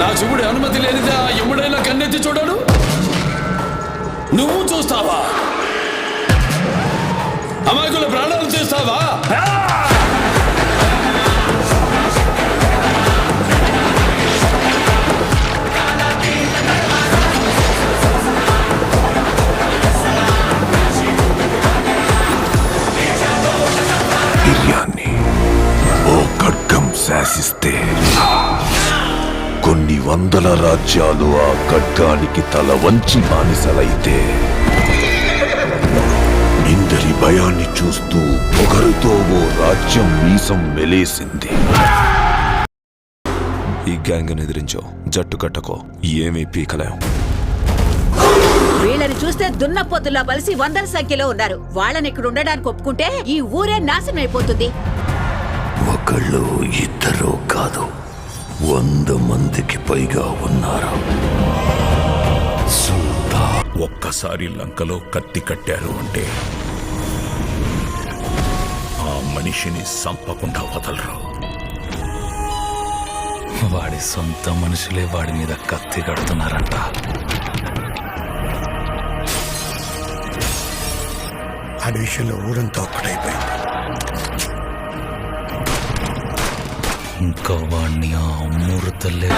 నా శివుడి అనుమతి లేనిదే ఆ యముడైనా కన్నెత్తి చూడడు. నువ్వు చూస్తావా? అమాయకుల ప్రాణాలు తీస్తావా? బిర్యానీ ఓ ఖడ్గం శాసిస్తే కొన్ని వందల రాజ్యాలు ఆ ఖడ్గానికి తల వంచి బానిసలైతే ఇందరి భయాన్ని చూస్తూ పొగరుతో ఓ రాజ్యం మీసం మెలేసింది. ఈ గ్యాంగ్ ఎదిరించో, జట్టు కట్టకో, ఏమీ పీకలేం. వీళ్ళని చూస్తే దున్నపోతుల్లా బలిసి వందల సంఖ్యలో ఉన్నారు. వాళ్ళని ఇక్కడ ఉండడానికి ఒప్పుకుంటే ఈ ఊరే నాశనం అయిపోతుంది. ఒకళ్ళు ఇద్దరు కాదు, 100 మందికి పైగా ఉన్నారు. ఒక్కసారి లంకలో కత్తి కట్టారు అంటే ఆ మనిషిని సంపకుండా వదలరు. వాడి సొంత మనుషులే వాడి మీద కత్తి కడుతున్నారంట. ఆ విషయంలో ఊరంతా ఒక్కటైపోయింది. ఇంకా వాడిని ఆ అమృతలే